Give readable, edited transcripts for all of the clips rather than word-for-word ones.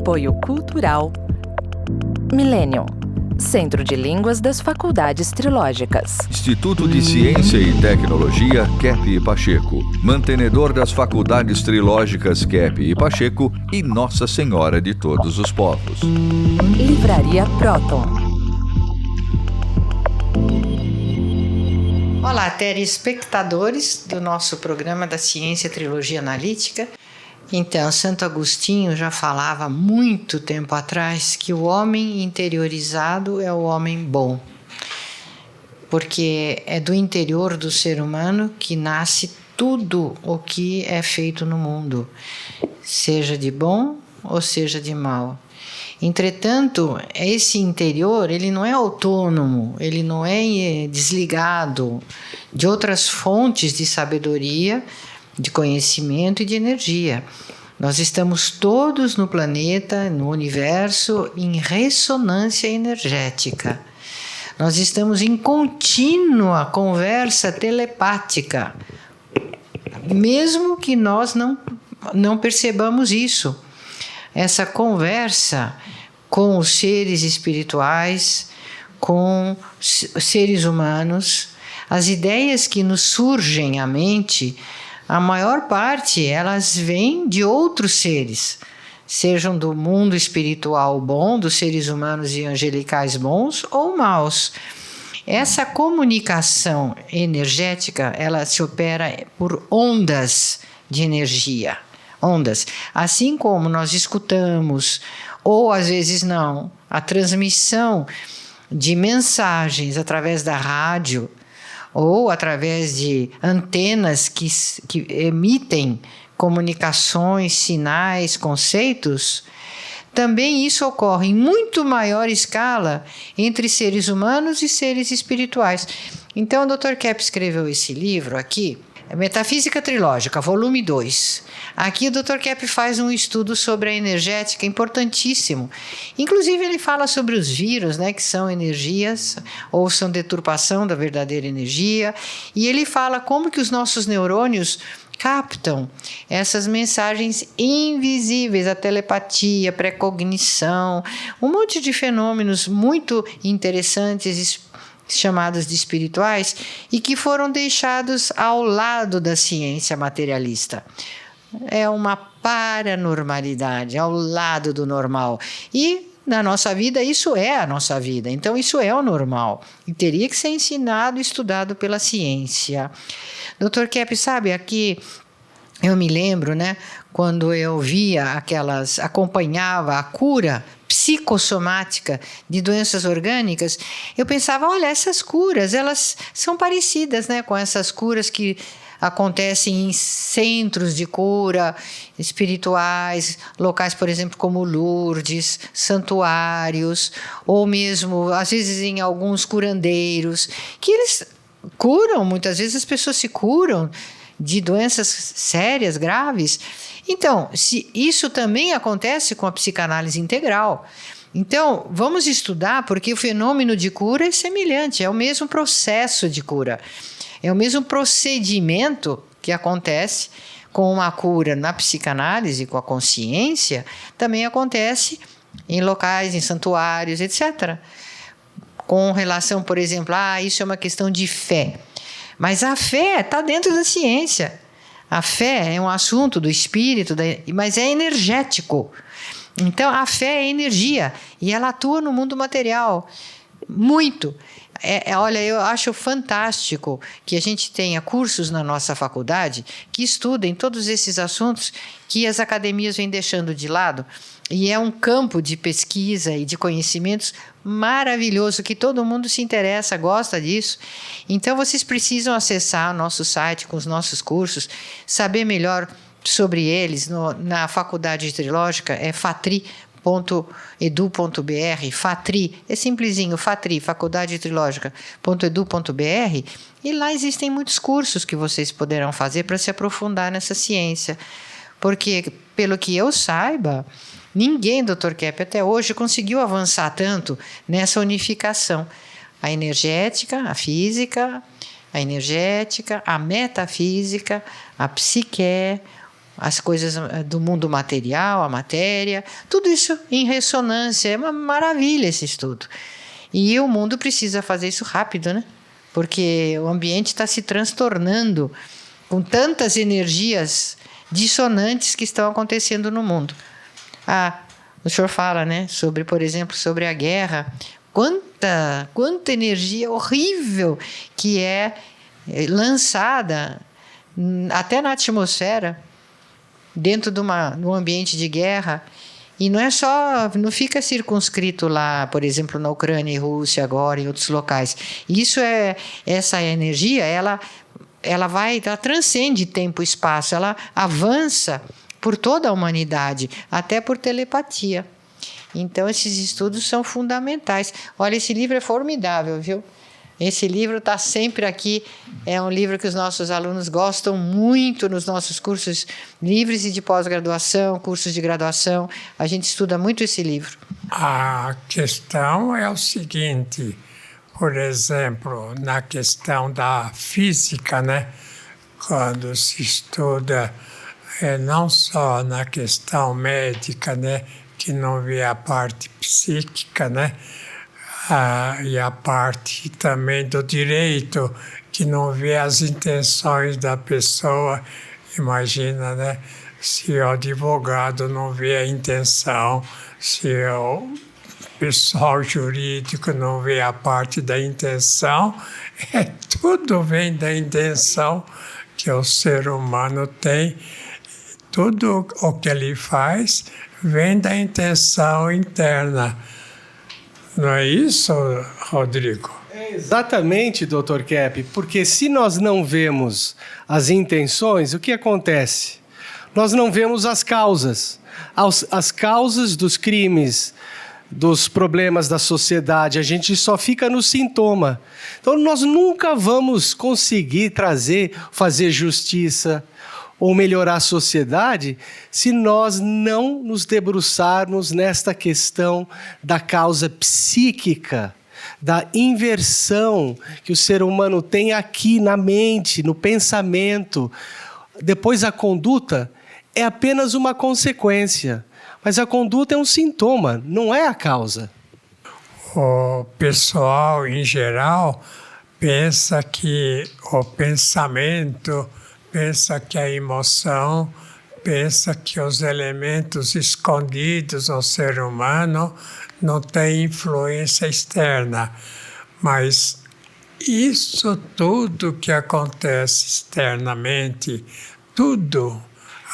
Apoio Cultural Millennium, Centro de Línguas das Faculdades Trilógicas. Instituto de Ciência e Tecnologia Kepp e Pacheco, mantenedor das Faculdades Trilógicas Kepp e Pacheco e Nossa Senhora de Todos os Povos. Livraria Próton. Olá, telespectadores do nosso programa da Ciência Trilogia Analítica. Então, Santo Agostinho já falava muito tempo atrás que o homem interiorizado é o homem bom, porque é do interior do ser humano que nasce tudo o que é feito no mundo, seja de bom ou seja de mal. Entretanto, esse interior, ele não é autônomo, ele não é desligado de outras fontes de sabedoria, de conhecimento e de energia. Nós estamos todos no planeta, no universo, em ressonância energética. Nós estamos em contínua conversa telepática, mesmo que nós não percebamos isso. Essa conversa com os seres espirituais, com seres humanos, as ideias que nos surgem à mente, a maior parte elas vêm de outros seres, sejam do mundo espiritual bom, dos seres humanos e angelicais bons ou maus. Essa comunicação energética, ela se opera por ondas de energia. Ondas. Assim como nós escutamos, ou às vezes não, a transmissão de mensagens através da rádio, ou através de antenas que emitem comunicações, sinais, conceitos, também isso ocorre em muito maior escala entre seres humanos e seres espirituais. Então, o Dr. Kepp escreveu esse livro aqui, Metafísica Trilógica, volume 2. Aqui o Dr. Kepp faz um estudo sobre a energética importantíssimo. Inclusive ele fala sobre os vírus, que são energias ou são deturpação da verdadeira energia. E ele fala como que os nossos neurônios captam essas mensagens invisíveis, a telepatia, a precognição, um monte de fenômenos muito interessantes, chamados de espirituais, e que foram deixados ao lado da ciência materialista. É uma paranormalidade, ao lado do normal. E na nossa vida, isso é a nossa vida. Então, isso é o normal. E teria que ser ensinado e estudado pela ciência. Dr. Kepp, sabe, aqui eu me lembro, quando eu via acompanhava a cura psicossomática de doenças orgânicas, eu pensava, olha, essas curas, elas são parecidas, com essas curas que acontecem em centros de cura espirituais, locais, por exemplo, como Lourdes, santuários, ou mesmo, às vezes, em alguns curandeiros, que eles curam, muitas vezes as pessoas se curam de doenças sérias, graves. Então, se isso também acontece com a psicanálise integral. Então, vamos estudar, porque o fenômeno de cura é semelhante, é o mesmo processo de cura. É o mesmo procedimento que acontece com uma cura na psicanálise, com a consciência, também acontece em locais, em santuários, etc. Com relação, por exemplo, isso é uma questão de fé. Mas a fé está dentro da ciência. A fé é um assunto do espírito, mas é energético. Então, a fé é energia e ela atua no mundo material. Muito. Olha, eu acho fantástico que a gente tenha cursos na nossa faculdade que estudem todos esses assuntos que as academias vêm deixando de lado. E é um campo de pesquisa e de conhecimentos maravilhoso, que todo mundo se interessa, gosta disso. Então, vocês precisam acessar o nosso site com os nossos cursos, saber melhor sobre eles. Na Faculdade Trilógica é fatri.edu.br, Fatri, é simplesinho, Fatri, Faculdade Trilógica.edu.br, e lá existem muitos cursos que vocês poderão fazer para se aprofundar nessa ciência. Porque, pelo que eu saiba, ninguém, Dr. Kepp, até hoje conseguiu avançar tanto nessa unificação. A energética, a física, a energética, a metafísica, a psique, as coisas do mundo material, a matéria, tudo isso em ressonância. É uma maravilha esse estudo. E o mundo precisa fazer isso rápido, né? Porque o ambiente está se transtornando com tantas energias dissonantes que estão acontecendo no mundo. O senhor fala, né, sobre, por exemplo, sobre a guerra. Quanta energia horrível que é lançada até na atmosfera, dentro de um ambiente de guerra. E não fica circunscrito lá, por exemplo, na Ucrânia e Rússia agora, em outros locais. Essa energia, ela transcende tempo e espaço, ela avança por toda a humanidade, até por telepatia. Então, esses estudos são fundamentais. Olha, esse livro é formidável, viu? Esse livro está sempre aqui. É um livro que os nossos alunos gostam muito nos nossos cursos livres e de pós-graduação, cursos de graduação. A gente estuda muito esse livro. A questão é o seguinte, por exemplo, na questão da física, né? Quando se estuda, não só na questão médica, né? Que não vê a parte psíquica, né? E a parte também do direito, que não vê as intenções da pessoa. Imagina, né? Se o advogado não vê a intenção, se o pessoal jurídico não vê a parte da intenção, tudo vem da intenção que o ser humano tem. Tudo o que ele faz vem da intenção interna. Não é isso, Rodrigo? É exatamente, Dr. Kepp, porque se nós não vemos as intenções, o que acontece? Nós não vemos as causas. As causas dos crimes, dos problemas da sociedade, a gente só fica no sintoma. Então, nós nunca vamos conseguir fazer justiça ou melhorar a sociedade se nós não nos debruçarmos nesta questão da causa psíquica, da inversão que o ser humano tem aqui na mente, no pensamento. Depois a conduta é apenas uma consequência, mas a conduta é um sintoma, não é a causa. O pessoal, em geral, pensa que o pensamento, pensa que a emoção, pensa que os elementos escondidos no ser humano não têm influência externa. Mas isso tudo que acontece externamente, tudo,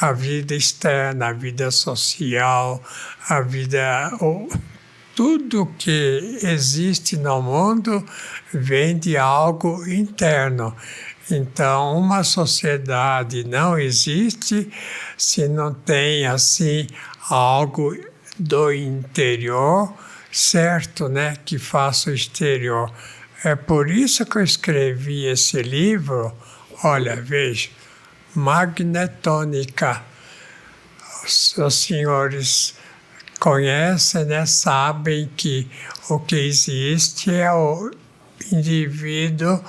a vida externa, a vida social, tudo que existe no mundo vem de algo interno. Então, uma sociedade não existe se não tem, assim, algo do interior, certo, né, que faça o exterior. É por isso que eu escrevi esse livro. Olha, veja, magnetônica. Os senhores conhecem, né, sabem que o que existe é o indivíduo,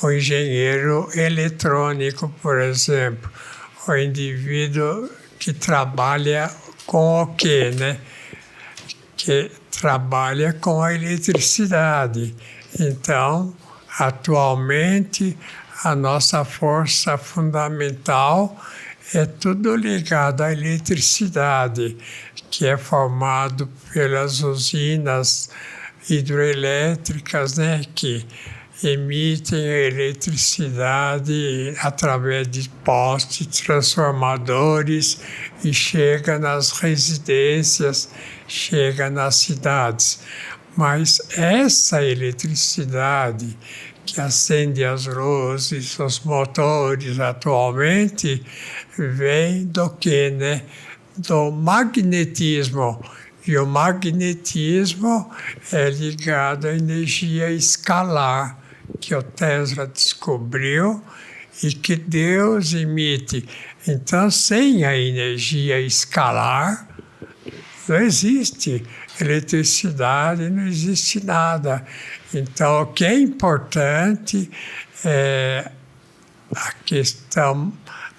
o engenheiro eletrônico, por exemplo, o indivíduo que trabalha com o quê, né? Que trabalha com a eletricidade. Então, atualmente, a nossa força fundamental é tudo ligado à eletricidade, que é formado pelas usinas hidroelétricas, né, que emitem eletricidade através de postes transformadores e chega nas residências, chega nas cidades. Mas essa eletricidade que acende as luzes, os motores atualmente, vem do quê, né? Do magnetismo. E o magnetismo é ligado à energia escalar, que o Tesla descobriu e que Deus emite. Então, sem a energia escalar, não existe eletricidade, não existe nada. Então, o que é importante é a questão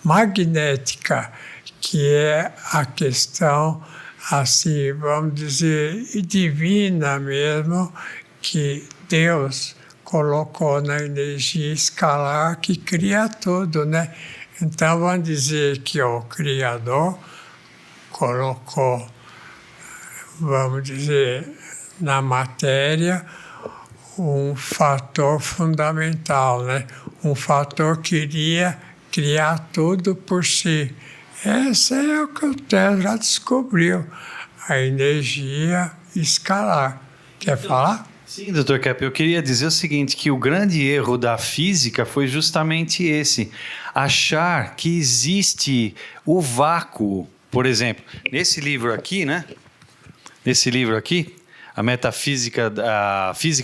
magnética, que é a questão, assim, vamos dizer, divina mesmo, que Deus colocou na energia escalar que cria tudo, né? Então, vamos dizer que o Criador colocou, vamos dizer, na matéria um fator fundamental, né? Um fator que iria criar tudo por si. Esse é o que o Tesla descobriu, a energia escalar. Quer falar? Sim, Dr. Kepp, eu queria dizer o seguinte, que o grande erro da física foi justamente esse, achar que existe o vácuo. Por exemplo, nesse livro aqui, né? Nesse livro aqui, a Física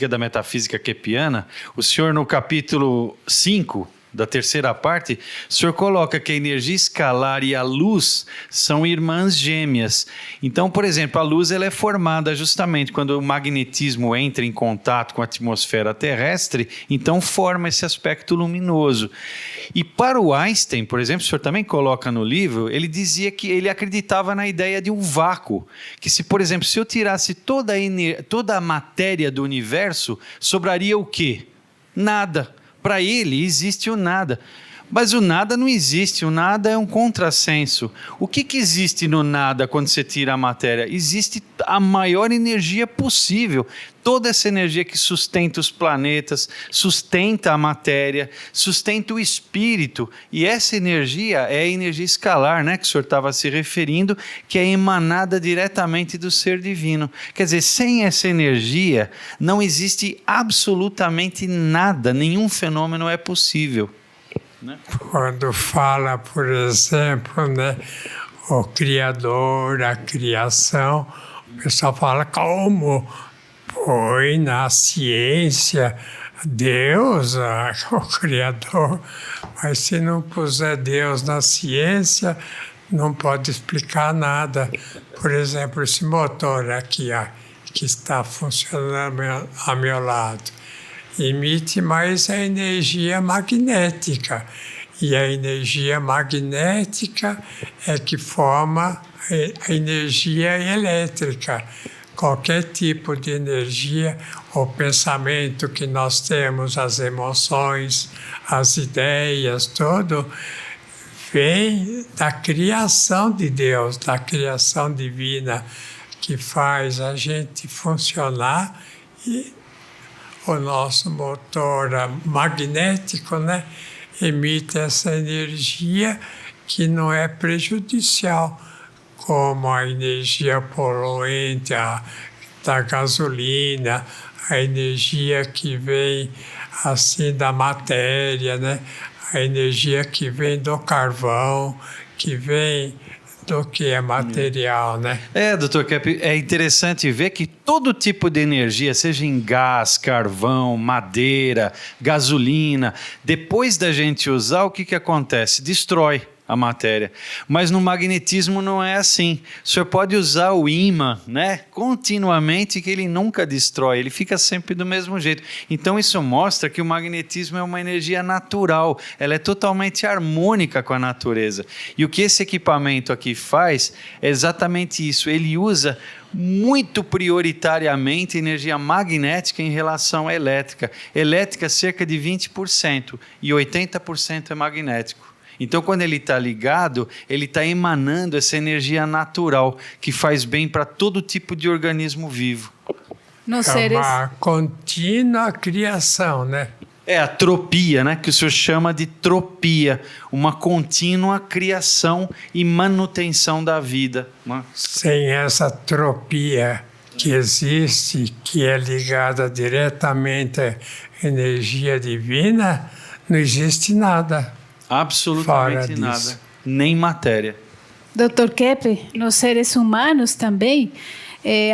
da Metafísica Keppiana, o senhor no capítulo 5, da terceira parte, o senhor coloca que a energia escalar e a luz são irmãs gêmeas. Então, por exemplo, a luz ela é formada justamente quando o magnetismo entra em contato com a atmosfera terrestre, então forma esse aspecto luminoso. E para o Einstein, por exemplo, o senhor também coloca no livro, ele dizia que ele acreditava na ideia de um vácuo, que se, por exemplo, se eu tirasse toda a matéria do universo, sobraria o quê? Nada. Para ele existe o nada, mas o nada não existe, o nada é um contrassenso. O que existe no nada quando você tira a matéria? Existe a maior energia possível, toda essa energia que sustenta os planetas, sustenta a matéria, sustenta o espírito, e essa energia é a energia escalar, né, que o senhor estava se referindo, que é emanada diretamente do ser divino. Quer dizer, sem essa energia não existe absolutamente nada, nenhum fenômeno é possível. Né? Quando fala, por exemplo, né, o Criador, a criação, o pessoal fala como põe na ciência Deus, o Criador, mas se não puser Deus na ciência, não pode explicar nada. Por exemplo, esse motor aqui, que está funcionando ao meu lado, emite mais a energia magnética. E a energia magnética é que forma a energia elétrica. Qualquer tipo de energia, o pensamento que nós temos, as emoções, as ideias, tudo, vem da criação de Deus, da criação divina, que faz a gente funcionar e o nosso motor magnético, né, emite essa energia que não é prejudicial, como a energia poluente, da gasolina, a energia que vem assim da matéria, né, a energia que vem do carvão, que vem do que é material, né? Dr. Kepp, é interessante ver que todo tipo de energia, seja em gás, carvão, madeira, gasolina, depois da gente usar, o que acontece? Destrói a matéria. Mas no magnetismo não é assim. O senhor pode usar o ímã, né, continuamente, que ele nunca destrói, ele fica sempre do mesmo jeito. Então isso mostra que o magnetismo é uma energia natural, ela é totalmente harmônica com a natureza. E o que esse equipamento aqui faz é exatamente isso, ele usa muito prioritariamente energia magnética em relação à elétrica. Elétrica cerca de 20% e 80% é magnético. Então, quando ele está ligado, ele está emanando essa energia natural que faz bem para todo tipo de organismo vivo. É uma contínua criação, né? É a tropia, né? Que o senhor chama de tropia, uma contínua criação e manutenção da vida. Sem essa tropia que existe, que é ligada diretamente à energia divina, não existe nada. Absolutamente nada, nem matéria. Dr. Kepp, nos seres humanos também,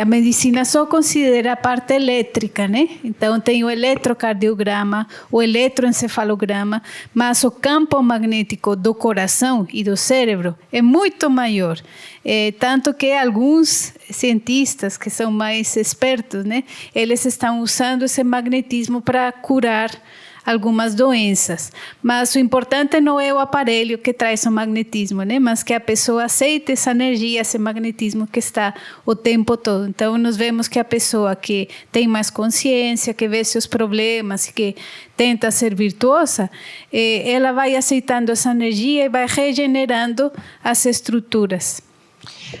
a medicina só considera a parte elétrica, né? Então tem o eletrocardiograma, o eletroencefalograma, mas o campo magnético do coração e do cérebro é muito maior. Tanto que alguns cientistas que são mais espertos, né? Eles estão usando esse magnetismo para curar algumas doenças. Mas o importante não é o aparelho que traz o magnetismo, né? Mas que a pessoa aceite essa energia, esse magnetismo que está o tempo todo. Então, nós vemos que a pessoa que tem mais consciência, que vê seus problemas, que tenta ser virtuosa, ela vai aceitando essa energia e vai regenerando as estruturas.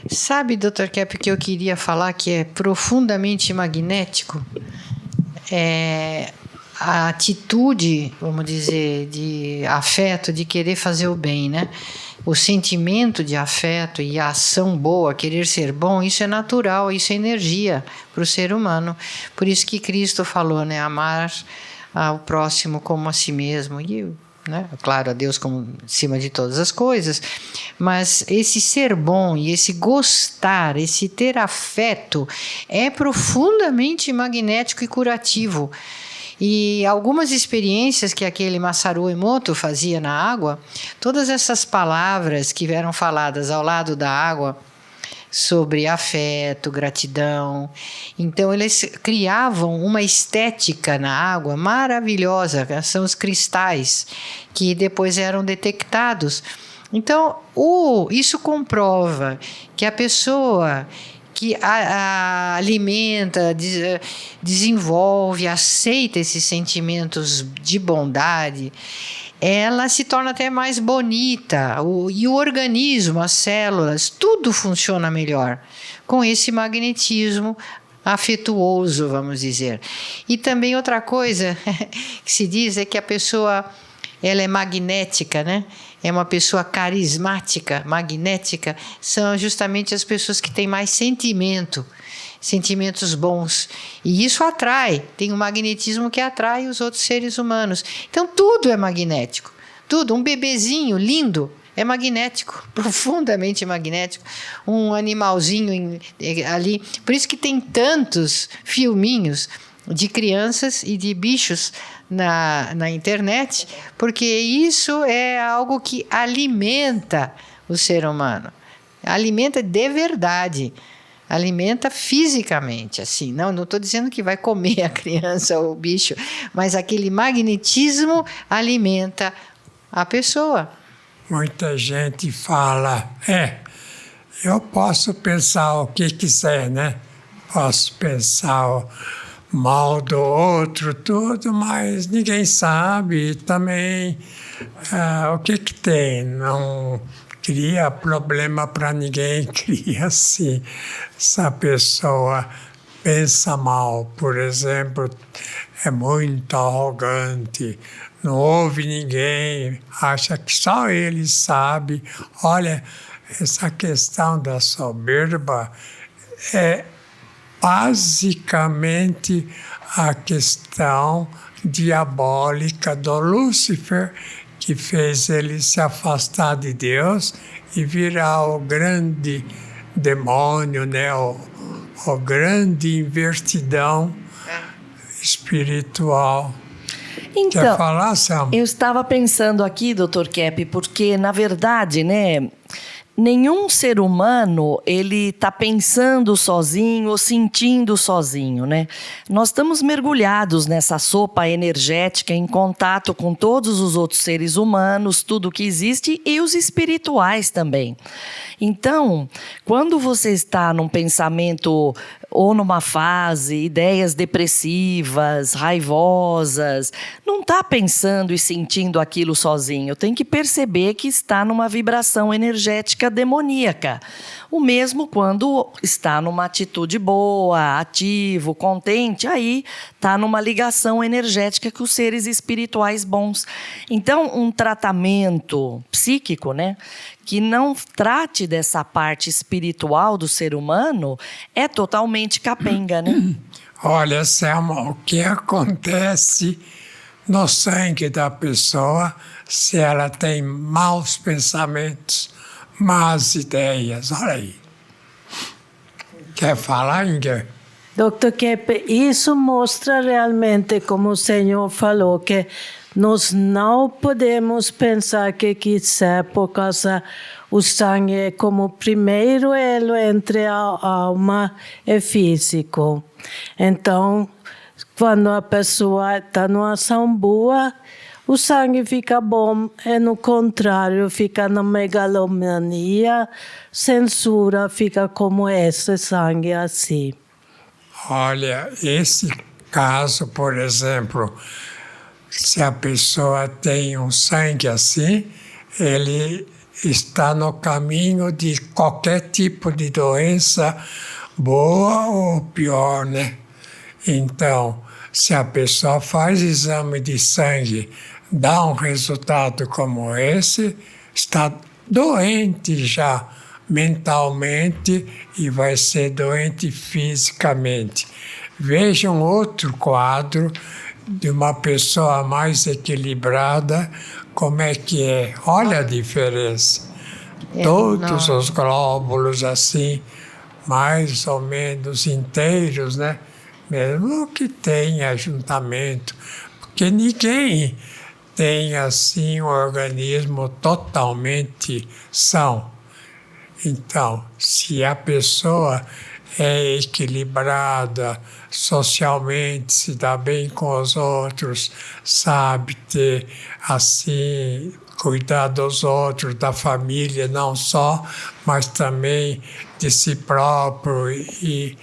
Sabe, Dr. Kepp, que eu queria falar que é profundamente magnético? A atitude, vamos dizer, de afeto, de querer fazer o bem, né? O sentimento de afeto e a ação boa, querer ser bom, isso é natural, isso é energia para o ser humano. Por isso que Cristo falou, né? Amar ao próximo como a si mesmo. E, né? Claro, a Deus como acima de todas as coisas. Mas esse ser bom e esse gostar, esse ter afeto, é profundamente magnético e curativo. E algumas experiências que aquele Masaru Emoto fazia na água, todas essas palavras que eram faladas ao lado da água, sobre afeto, gratidão. Então, eles criavam uma estética na água maravilhosa, são os cristais, que depois eram detectados. Então, isso comprova que a pessoa que alimenta, desenvolve, aceita esses sentimentos de bondade, ela se torna até mais bonita, e o organismo, as células, tudo funciona melhor com esse magnetismo afetuoso, vamos dizer. E também outra coisa que se diz é que a pessoa, ela é magnética, né? É uma pessoa carismática, magnética, são justamente as pessoas que têm mais sentimentos bons. E isso atrai, tem um magnetismo que atrai os outros seres humanos. Então tudo é magnético, tudo. Um bebezinho lindo é magnético, profundamente magnético. Um animalzinho ali, por isso que tem tantos filminhos de crianças e de bichos na internet, porque isso é algo que alimenta o ser humano, alimenta de verdade, alimenta fisicamente, assim. Não estou dizendo que vai comer a criança ou o bicho, mas aquele magnetismo alimenta a pessoa. Muita gente fala, eu posso pensar o que quiser, né? Posso pensar mal do outro, tudo, mas ninguém sabe também o que tem. Não cria problema para ninguém, cria sim. Se a pessoa pensa mal, por exemplo, é muito arrogante, não ouve ninguém, acha que só ele sabe. Olha, essa questão da soberba é basicamente a questão diabólica do Lúcifer, que fez ele se afastar de Deus e virar o grande demônio, né? o grande invertidão espiritual. Então, quer falar, Selma? Eu estava pensando aqui, Dr. Kepp, porque, na verdade, né, nenhum ser humano ele está pensando sozinho ou sentindo sozinho, né? Nós estamos mergulhados nessa sopa energética, em contato com todos os outros seres humanos, tudo que existe, e os espirituais também. Então, quando você está num pensamento ou numa fase, ideias depressivas, raivosas, não está pensando e sentindo aquilo sozinho. Tem que perceber que está numa vibração energética demoníaca. O mesmo quando está numa atitude boa, ativo, contente, aí está numa ligação energética com os seres espirituais bons. Então, um tratamento psíquico, né, que não trate dessa parte espiritual do ser humano é totalmente capenga, né? Olha, Selma, o que acontece no sangue da pessoa se ela tem maus pensamentos, más ideias? Olha aí. Quer falar, Inger? Dr. Kepp, isso mostra realmente, como o senhor falou, que nós não podemos pensar que quiser, por causa o sangue é como o primeiro elo entre a alma e físico. Então, quando a pessoa está numa ação boa, o sangue fica bom, e no contrário, fica na megalomania, censura, fica como esse sangue assim. Olha, esse caso, por exemplo, se a pessoa tem um sangue assim, ele está no caminho de qualquer tipo de doença, boa ou pior, né? Então, se a pessoa faz exame de sangue, dá um resultado como esse, está doente já mentalmente e vai ser doente fisicamente. Veja um outro quadro de uma pessoa mais equilibrada, como é que é. Olha a diferença. Todos os glóbulos assim, mais ou menos inteiros, né? Mesmo que tenha ajuntamento, porque ninguém tem assim um organismo totalmente são. Então, se a pessoa é equilibrada socialmente, se dá bem com os outros, sabe ter assim, cuidar dos outros, da família não só, mas também de si próprio e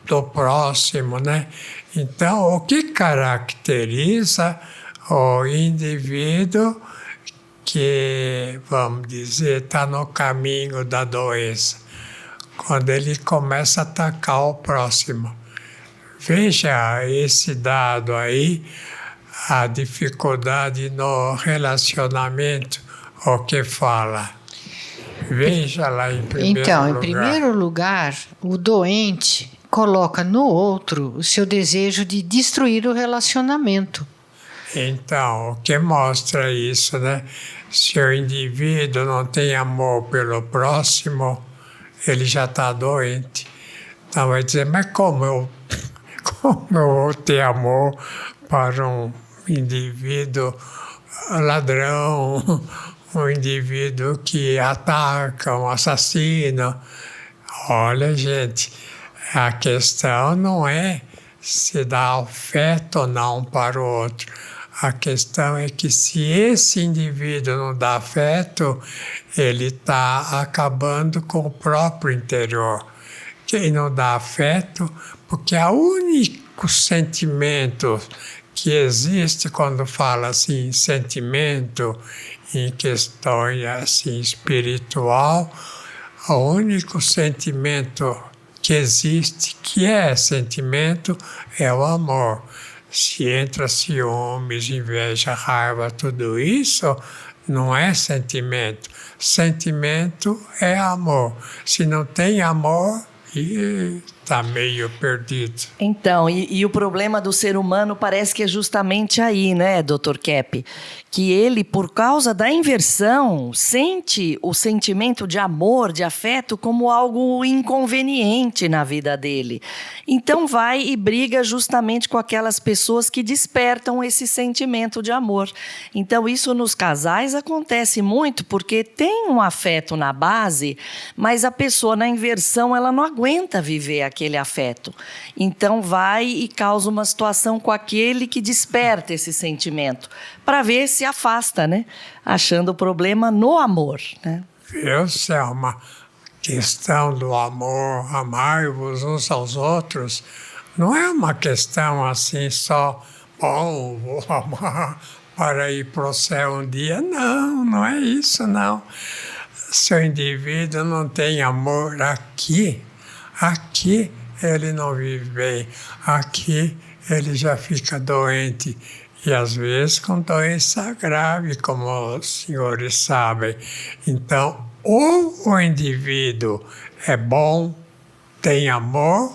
do próximo, né? Então, o que caracteriza o indivíduo que, vamos dizer, está no caminho da doença? Quando ele começa a atacar o próximo. Veja esse dado aí, a dificuldade no relacionamento, o que fala. Veja lá em primeiro lugar. Então, em primeiro lugar, o doente coloca no outro o seu desejo de destruir o relacionamento. Então, o que mostra isso, né? Se o indivíduo não tem amor pelo próximo, ele já está doente. Então vai dizer, mas como eu vou ter amor para um indivíduo ladrão, um indivíduo que ataca, um assassino? Olha, gente, a questão não é se dá afeto ou não para o outro. A questão é que se esse indivíduo não dá afeto, ele está acabando com o próprio interior. Quem não dá afeto, porque o único sentimento que existe quando fala assim, sentimento em questão assim, espiritual, o único sentimento que existe, que é sentimento, é o amor. Se entra ciúmes, inveja, raiva, tudo isso, não é sentimento. Sentimento é amor. Se não tem amor, está meio perdido. Então, e o problema do ser humano parece que é justamente aí, né, Dr. Kepp? Que ele, por causa da inversão, sente o sentimento de amor, de afeto, como algo inconveniente na vida dele. Então vai e briga justamente com aquelas pessoas que despertam esse sentimento de amor. Então isso nos casais acontece muito, porque tem um afeto na base, mas a pessoa na inversão, ela não aguenta viver aquele afeto. Então vai e causa uma situação com aquele que desperta esse sentimento, para ver se afasta, né? Achando o problema no amor, né? Viu, Selma? Questão do amor, amar-vos uns aos outros, não é uma questão assim só, bom, vou amar para ir para o céu um dia. Não, não é isso, não. Se o indivíduo não tem amor aqui ele não vive bem, aqui ele já fica doente. E às vezes com doença grave, como os senhores sabem. Então, ou o indivíduo é bom, tem amor,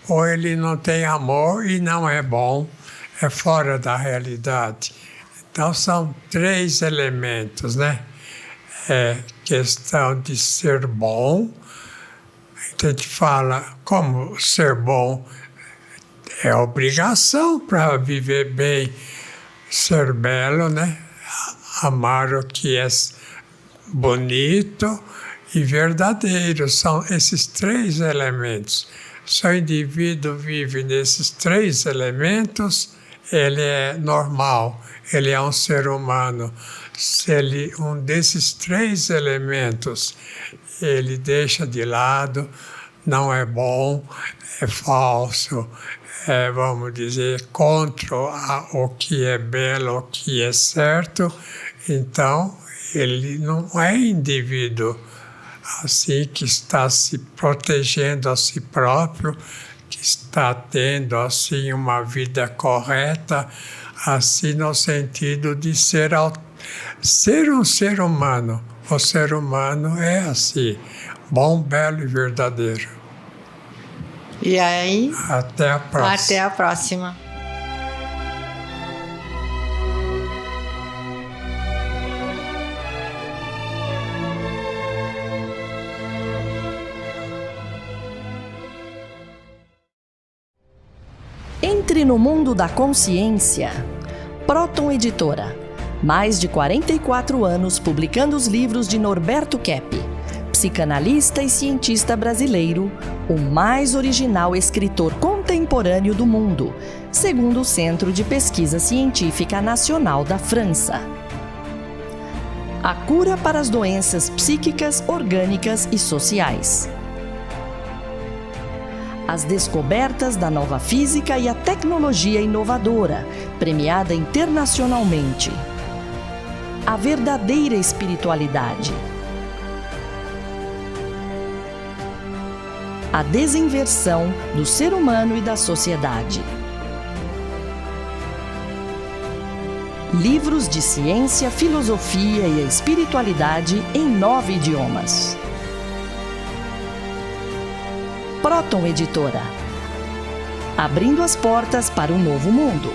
ou ele não tem amor e não é bom, é fora da realidade. Então, são 3 elementos, né? É questão de ser bom. A gente fala como ser bom é obrigação para viver bem. Ser belo, né? Amar o que é bonito e verdadeiro. São esses 3 elementos. Se o indivíduo vive nesses 3 elementos, ele é normal, ele é um ser humano. Se um desses 3 elementos ele deixa de lado, não é bom, é falso, vamos dizer, contra o que é belo, o que é certo, então ele não é indivíduo assim que está se protegendo a si próprio, que está tendo assim uma vida correta, assim no sentido de ser um ser humano. O ser humano é assim, bom, belo e verdadeiro. E aí? Até a próxima. Até a próxima. Entre no mundo da consciência. Próton Editora. Mais de 44 anos publicando os livros de Norberto Kepp, psicanalista e cientista brasileiro, o mais original escritor contemporâneo do mundo, segundo o Centro de Pesquisa Científica Nacional da França. A cura para as doenças psíquicas, orgânicas e sociais. As descobertas da nova física e a tecnologia inovadora, premiada internacionalmente. A verdadeira espiritualidade. A desinversão do ser humano e da sociedade. Livros de ciência, filosofia e espiritualidade em 9 idiomas. Próton Editora. Abrindo as portas para um novo mundo.